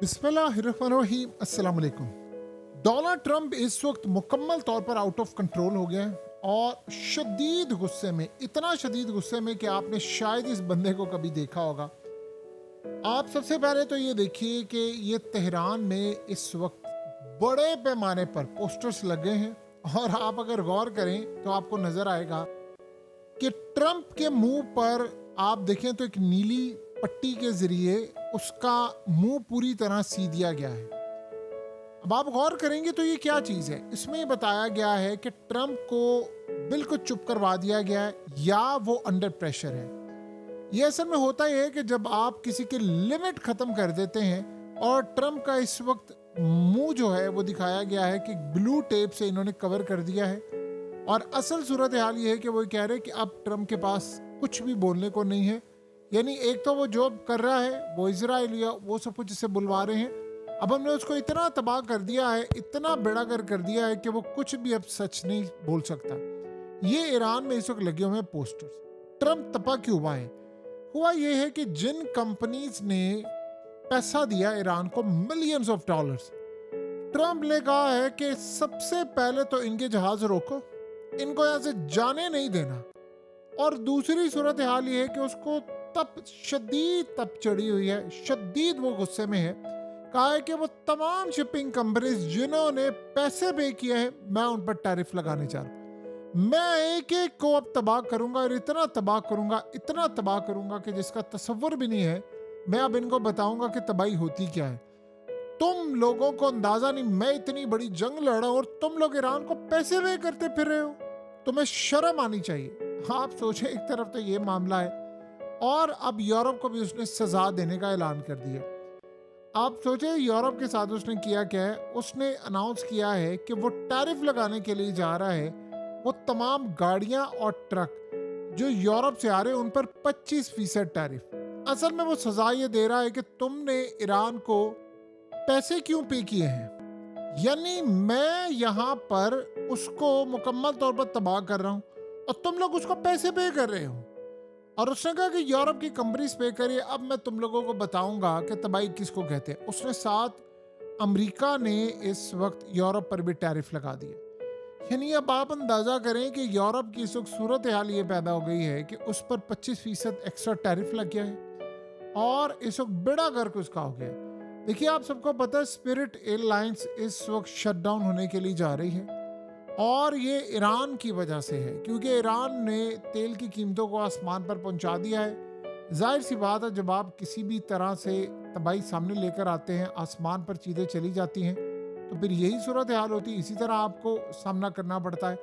बिस्मिल्लाहिर्रहमानिर्रहीम, अस्सलाम वालेकुम। डोनाल्ड ट्रंप इस वक्त मुकम्मल तौर पर आउट ऑफ कंट्रोल हो गया है और शदीद गुस्से में, इतना शदीद गुस्से में कि आपने शायद इस बंदे को कभी देखा होगा। आप सबसे पहले तो ये देखिए कि ये तेहरान में इस वक्त बड़े पैमाने पर पोस्टर्स लगे हैं और आप अगर गौर करें तो आपको नजर आएगा कि ट्रंप के मुंह पर आप देखें तो एक नीली पट्टी के जरिए उसका मुंह पूरी तरह सी दिया गया है। अब आप गौर करेंगे तो ये क्या चीज है, इसमें बताया गया है कि ट्रंप को बिल्कुल चुप करवा दिया गया है या वो अंडर प्रेशर है। ये असल में होता ही है कि जब आप किसी की लिमिट खत्म कर देते हैं, और ट्रंप का इस वक्त मुंह जो है वो दिखाया गया है कि ब्लू टेप से इन्होंने कवर कर दिया है। और असल सूरत हाल ये है कि वो कह रहे हैं कि अब ट्रंप के पास कुछ भी बोलने को नहीं है। यानी एक तो वो जॉब कर रहा है, वो इजराइलिया, वो सब कुछ इसे बुलवा रहे हैं। अब हमने उसको इतना तबाह कर दिया है, इतना बेड़ागर कर दिया है कि वो कुछ भी अब सच नहीं बोल सकता। ये ईरान में इस वक्त लगे हुए हैं पोस्टर्स। ट्रंप तपा क्यों हुआ है? हुआ ये है कि जिन कंपनीज ने पैसा दिया ईरान को, मिलियंस ऑफ डॉलर्स, ट्रंप ने कहा है कि सबसे पहले तो इनके जहाज रोको, इनको यहां से जाने नहीं देना। और दूसरी सूरत हाल ये है कि उसको शदीद तप चढ़ी हुई है, शदीद वो गुस्से में है। कहा है कि वो तमाम शिपिंग कंपनीज जिन्होंने पैसे पे किए हैं, मैं उन पर टैरिफ लगाने जा रहा हूं। मैं एक एक को अब तबाह करूंगा और इतना तबाह करूंगा, इतना तबाह करूंगा कि जिसका तसव्वुर भी नहीं है। मैं अब इनको बताऊंगा कि तबाही होती क्या है। तुम लोगों को अंदाजा नहीं, मैं इतनी बड़ी जंग लड़ रहा हूं और तुम लोग ईरान को पैसे पे करते फिर रहे हो। तुम्हें शर्म आनी चाहिए। आप सोचे, एक तरफ तो ये मामला है और अब यूरोप को भी उसने सजा देने का ऐलान कर दिया। आप सोचे यूरोप के साथ उसने किया क्या है? उसने अनाउंस किया है कि वो टैरिफ लगाने के लिए जा रहा है। वो तमाम गाड़ियां और ट्रक जो यूरोप से आ रहे हैं उन पर 25% टैरिफ। असल में वो सजा ये दे रहा है कि तुमने ईरान को पैसे क्यों पे किए हैं। यानी मैं यहाँ पर उसको मुकम्मल तौर पर तबाह कर रहा हूँ और तुम लोग उसको पैसे पे कर रहे हो। और उसने कहा कि यूरोप की कंपनीज पे करिए, अब मैं तुम लोगों को बताऊंगा कि तबाही किसको कहते हैं। उसने साथ अमेरिका ने इस वक्त यूरोप पर भी टैरिफ लगा दिया। यानी अब आप अंदाजा करें कि यूरोप की इस वक्त सूरत हाल ये पैदा हो गई है कि उस पर 25% एक्स्ट्रा टैरिफ लग गया है और इस वक्त बेड़ा गर्क उसका हो गया है। देखिए, आप सबको पता है स्पिरिट एयरलाइंस इस वक्त शटडाउन होने के लिए जा रही है और ये ईरान की वजह से है, क्योंकि ईरान ने तेल की कीमतों को आसमान पर पहुंचा दिया है। जाहिर सी बात है, जब आप किसी भी तरह से तबाही सामने लेकर आते हैं, आसमान पर चीज़ें चली जाती हैं, तो फिर यही सूरत हाल होती है। इसी तरह आपको सामना करना पड़ता है।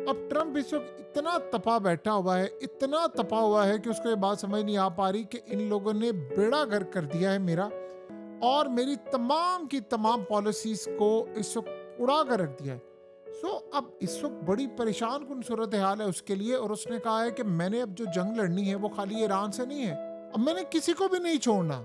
अब ट्रंप इस वक्त इतना तपा बैठा हुआ है, इतना तपा हुआ है कि उसको ये बात समझ नहीं आ पा रही कि इन लोगों ने बेड़ा गर्क कर दिया है मेरा, और मेरी तमाम की तमाम पॉलिसीज को इस वक्त उड़ा कर रख दिया है। अब इस वक्त बड़ी परेशान कुन सूरत हाल है उसके लिए। और उसने कहा है कि मैंने अब जो जंग लड़नी है वो खाली ईरान से नहीं है, अब मैंने किसी को भी नहीं छोड़ना।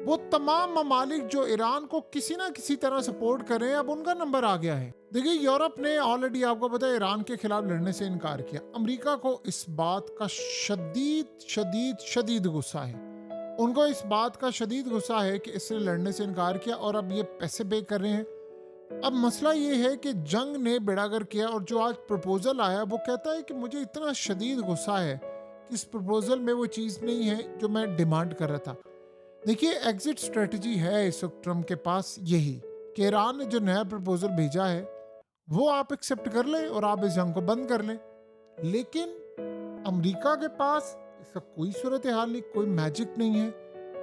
वो तमाम ममालिक जो ईरान को किसी ना किसी तरह सपोर्ट कर रहे हैं, अब उनका नंबर आ गया है। देखिए, यूरोप ने ऑलरेडी आपको पता है ईरान के खिलाफ लड़ने से इनकार किया। अमेरिका को इस बात का शदीद शदीद शदीद गुस्सा है। उनको इस बात का शदीद गुस्सा है कि इसने लड़ने से इनकार किया और अब ये पैसे पे कर रहे हैं। अब मसला ये है कि जंग ने बेड़ागर किया और जो आज प्रपोजल आया वो कहता है कि मुझे इतना शदीद गुस्सा है कि इस प्रपोजल में वो चीज़ नहीं है जो मैं डिमांड कर रहा था। देखिए, एग्जिट स्ट्रेटजी है इस वक्त ट्रंप के पास यही कि ईरान ने जो नया प्रपोजल भेजा है वो आप एक्सेप्ट कर लें और आप इस जंग को बंद कर लें। लेकिन अमेरिका के पास इसका कोई सूरत हाल नहीं, कोई मैजिक नहीं है,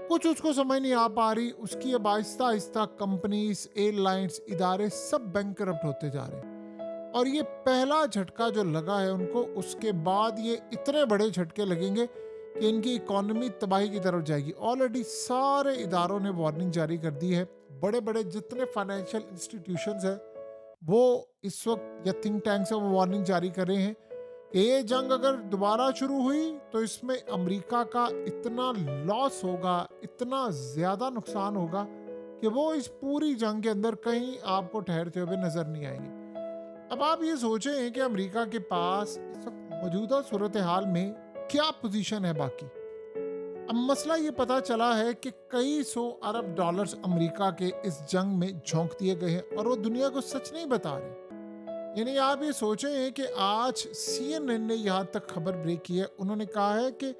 कुछ उसको समझ नहीं आ पा रही। उसकी अब आहिस्ता आहिस्ता कंपनीज, एयरलाइंस, इदारे सब बैंकरप्ट होते जा रहे हैं। और ये पहला झटका जो लगा है उनको, उसके बाद ये इतने बड़े झटके लगेंगे कि इनकी इकोनॉमी तबाही की तरफ जाएगी। ऑलरेडी सारे इदारों ने वार्निंग जारी कर दी है। बड़े बड़े जितने फाइनेंशियल इंस्टीट्यूशंस हैं वो इस वक्त, या थिंक टैंक्स है, वो वार्निंग जारी कर रहे हैं। ये जंग अगर दोबारा शुरू हुई तो इसमें अमेरिका का इतना लॉस होगा, इतना ज्यादा नुकसान होगा कि वो इस पूरी जंग के अंदर कहीं आपको ठहरते हुए नजर नहीं आएंगे। अब आप ये सोचें कि अमेरिका के पास इस वक्त मौजूदा सूरत हाल में क्या पोजीशन है बाकी। अब मसला ये पता चला है कि कई सौ अरब डॉलर्स अमेरिका के इस जंग में झोंक दिए गए हैं और वो दुनिया को सच नहीं बता रहे। यानी आप ये सोचें कि आज सीएनएन ने यहाँ तक खबर ब्रेक की है। उन्होंने कहा है कि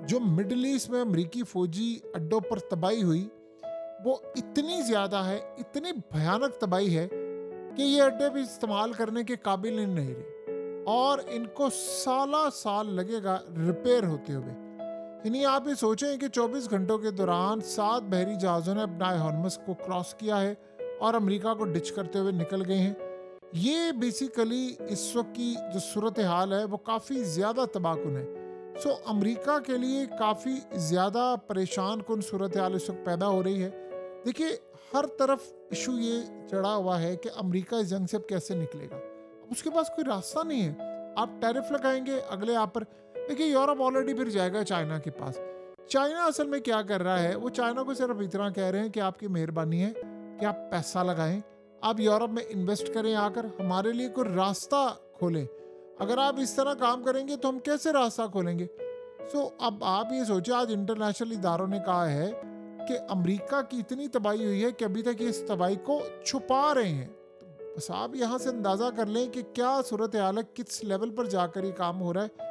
जो मिडिल ईस्ट में अमेरिकी फौजी अड्डों पर तबाही हुई वो इतनी ज़्यादा है, इतनी भयानक तबाही है कि ये अड्डे भी इस्तेमाल करने के काबिल ही नहीं रहे और इनको साला साल लगेगा रिपेयर होते हुए। यानी आप ये सोचें कि 24 घंटों के दौरान 7 बहरी जहाज़ों ने अपना हॉर्मस को क्रॉस किया है और अमेरिका को डिच करते हुए निकल गए हैं। ये बेसिकली इस वक्त की जो सूरत हाल है वो काफ़ी ज़्यादा तबाहकुन है। सो अमेरिका के लिए काफ़ी ज़्यादा परेशान कुन सूरत हाल इस वक्त पैदा हो रही है। देखिए, हर तरफ इशू ये चढ़ा हुआ है कि अमेरिका इस जंग से अब कैसे निकलेगा। अब उसके पास कोई रास्ता नहीं है। आप टैरिफ लगाएंगे अगले आप पर। देखिए, यूरोप ऑलरेडी फिर जाएगा चाइना के पास। चाइना असल में क्या कर रहा है, वो चाइना को सिर्फ इतना कह रहे हैं कि आपकी मेहरबानी है कि आप पैसा लगाएं, आप यूरोप में इन्वेस्ट करें, आकर हमारे लिए कोई रास्ता खोलें। अगर आप इस तरह काम करेंगे तो हम कैसे रास्ता खोलेंगे। सो अब आप ये सोचिए, आज इंटरनेशनल इदारों ने कहा है कि अमेरिका की इतनी तबाही हुई है कि अभी तक ये इस तबाही को छुपा रहे हैं। तो बस आप यहाँ से अंदाज़ा कर लें कि क्या सूरत हाल है, किस लेवल पर जाकर ये काम हो रहा है।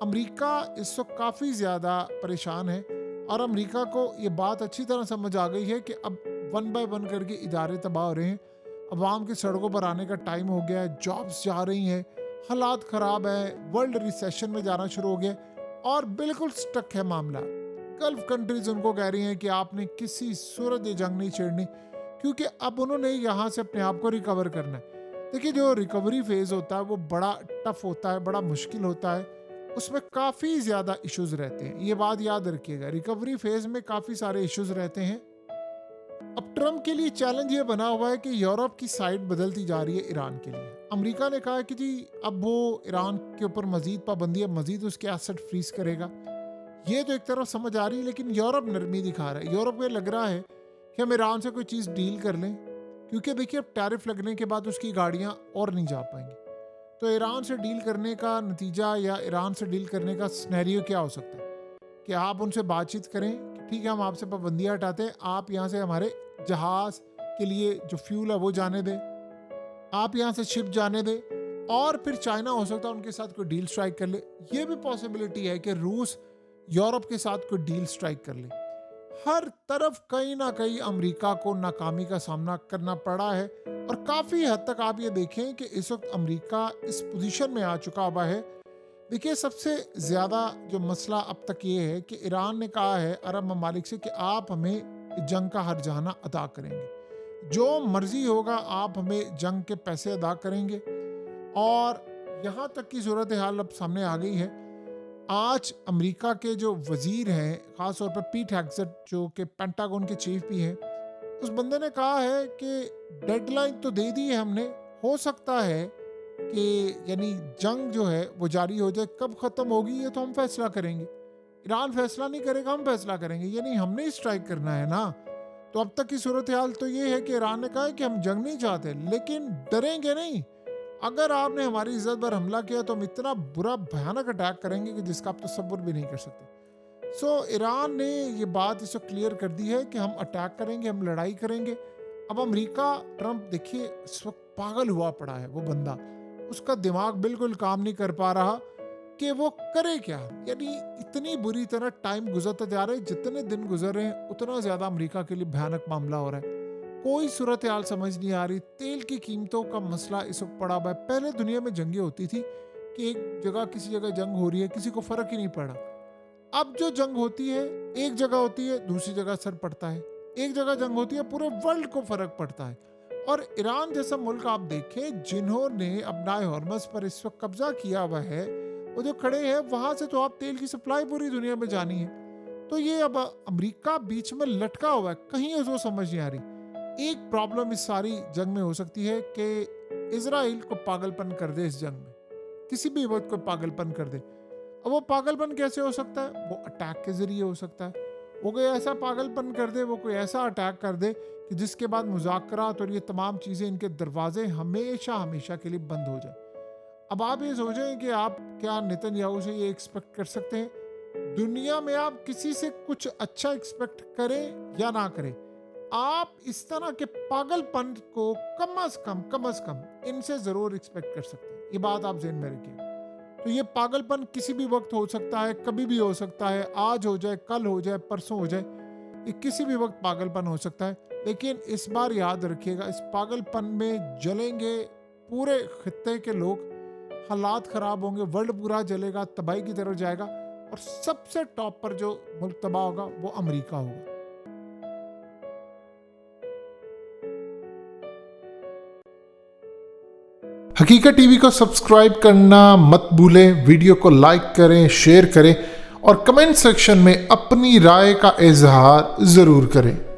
अमेरिका इस वक्त काफ़ी ज़्यादा परेशान है और अमेरिका को ये बात अच्छी तरह समझ आ गई है कि अब वन बाय वन करके इदारे तबाह हो रहे हैं। अवाम की सड़कों पर आने का टाइम हो गया है, जॉब्स जा रही हैं, हालात ख़राब है, वर्ल्ड रिसेशन में जाना शुरू हो गया और बिल्कुल स्टक है मामला। गल्फ कंट्रीज उनको कह रही हैं कि आपने किसी सूरत ये जंग नहीं छेड़नी, क्योंकि अब उन्होंने यहाँ से अपने आप को रिकवर करना है। देखिए, जो रिकवरी फेज़ होता है वो बड़ा टफ होता है, बड़ा मुश्किल होता है, उसमें काफ़ी ज़्यादा इश्यूज रहते हैं। ये बात याद रखिएगा, रिकवरी फेज़ में काफ़ी सारे इश्यूज रहते हैं। अब ट्रम्प के लिए चैलेंज ये बना हुआ है कि यूरोप की साइड बदलती जा रही है ईरान के लिए। अमेरिका ने कहा है कि जी अब वो ईरान के ऊपर मजीद पाबंदी, मजीद उसके एसेट फ्रीज करेगा। ये तो एक तरफ समझ आ रही है, लेकिन यूरोप नरमी दिखा रहा है। यूरोप को लग रहा है कि हम ईरान से कोई चीज़ डील कर लें, क्योंकि देखिए अब टैरिफ लगने के बाद उसकी गाड़ियाँ और नहीं जा पाएंगी। तो ईरान से डील करने का नतीजा या ईरान से डील करने का सिनेरियो क्या हो सकता है कि आप उनसे बातचीत करें कि ठीक है, हम आपसे पाबंदियाँ हटाते हैं, आप यहाँ से हमारे जहाज़ के लिए जो फ्यूल है वो जाने दें, आप यहाँ से शिप जाने दें, और फिर चाइना हो सकता है उनके साथ कोई डील स्ट्राइक कर ले। ये भी पॉसिबिलिटी है कि रूस यूरोप के साथ कोई डील स्ट्राइक कर ले। हर तरफ कहीं ना कहीं अमेरिका को नाकामी का सामना करना पड़ा है और काफ़ी हद तक आप ये देखें कि इस वक्त अमेरिका इस पोजीशन में आ चुका हुआ है। देखिए, सबसे ज़्यादा जो मसला अब तक ये है कि ईरान ने कहा है अरब ममालिक से कि आप हमें जंग का हर्जाना अदा करेंगे, जो मर्जी होगा आप हमें जंग के पैसे अदा करेंगे। और यहाँ तक की सूरत हाल अब सामने आ गई है। आज अमेरिका के जो वजीर हैं, ख़ास तौर पर पीट हेग्सेट जो कि पेंटागन के चीफ भी हैं, उस बंदे ने कहा है कि डेडलाइन तो दे दी है हमने, हो सकता है कि यानी जंग जो है वो जारी हो जाए, कब ख़त्म होगी ये तो हम फैसला करेंगे। ईरान फैसला नहीं करेगा, हम फैसला करेंगे, यानी हमने ही स्ट्राइक करना है ना। तो अब तक की सूरत हाल तो ये है कि ईरान ने कहा है कि हम जंग नहीं चाहते, लेकिन डरेंगे नहीं। अगर आपने हमारी इज्जत पर हमला किया तो हम इतना बुरा भयानक अटैक करेंगे कि जिसका आप तसव्वुर भी नहीं कर सकते। सो ईरान ने ये बात इसको क्लियर कर दी है कि हम अटैक करेंगे, हम लड़ाई करेंगे। अब अमेरिका, ट्रम्प देखिए इस वक्त पागल हुआ पड़ा है, वो बंदा, उसका दिमाग बिल्कुल काम नहीं कर पा रहा कि वो करे क्या। यानी इतनी बुरी तरह टाइम गुजरता जा रहा है, जितने दिन गुजर रहे हैं उतना ज़्यादा अमेरिका के लिए भयानक मामला हो रहा है। कोई सूरत हाल समझ नहीं आ रही। तेल की कीमतों का मसला इस वक्त पड़ा हुआ है। पहले दुनिया में जंगें होती थी कि एक जगह किसी जगह जंग हो रही है, किसी को फर्क ही नहीं पड़ा। अब जो जंग होती है एक जगह होती है, दूसरी जगह असर पड़ता है, एक जगह जंग होती है, पूरे वर्ल्ड को फर्क पड़ता है। और ईरान जैसा मुल्क आप देखें जिन्होंने अपना हॉर्मस पर इस वक्त कब्जा किया हुआ है, वो जो खड़े हैं वहां से तो आप तेल की सप्लाई पूरी दुनिया में जानी है। तो ये अब अमेरिका बीच में लटका हुआ है, कहीं उसको समझ नहीं आ रही। एक प्रॉब्लम इस सारी जंग में हो सकती है कि इजराइल को पागलपन कर दे, इस जंग में किसी भी वक्त को पागलपन कर दे। अब वो पागलपन कैसे हो सकता है? वो अटैक के जरिए हो सकता है। वो कोई ऐसा पागलपन कर दे, वो कोई ऐसा अटैक कर दे कि जिसके बाद मुज़ाकरात और ये तमाम चीज़ें, इनके दरवाजे हमेशा हमेशा के लिए बंद हो जाए। अब आप ये सोचें कि आप क्या नेतन्याहू से ये एक्सपेक्ट कर सकते हैं दुनिया में आप किसी से कुछ अच्छा एक्सपेक्ट करें या ना करें, आप इस तरह के पागलपन को कम से कम इनसे जरूर एक्सपेक्ट कर सकते हैं। ये बात आप ज़हन में रखिए। तो ये पागलपन किसी भी वक्त हो सकता है, कभी भी हो सकता है, आज हो जाए, कल हो जाए, परसों हो जाए, ये किसी भी वक्त पागलपन हो सकता है। लेकिन इस बार याद रखिएगा, इस पागलपन में जलेंगे पूरे खित्ते के लोग, हालात ख़राब होंगे, वर्ल्ड पूरा जलेगा, तबाही की तरफ जाएगा, और सबसे टॉप पर जो मुल्क तबाह होगा वो अमेरिका होगा। हकीकत टीवी को सब्सक्राइब करना मत भूलें, वीडियो को लाइक करें, शेयर करें और कमेंट सेक्शन में अपनी राय का इजहार ज़रूर करें।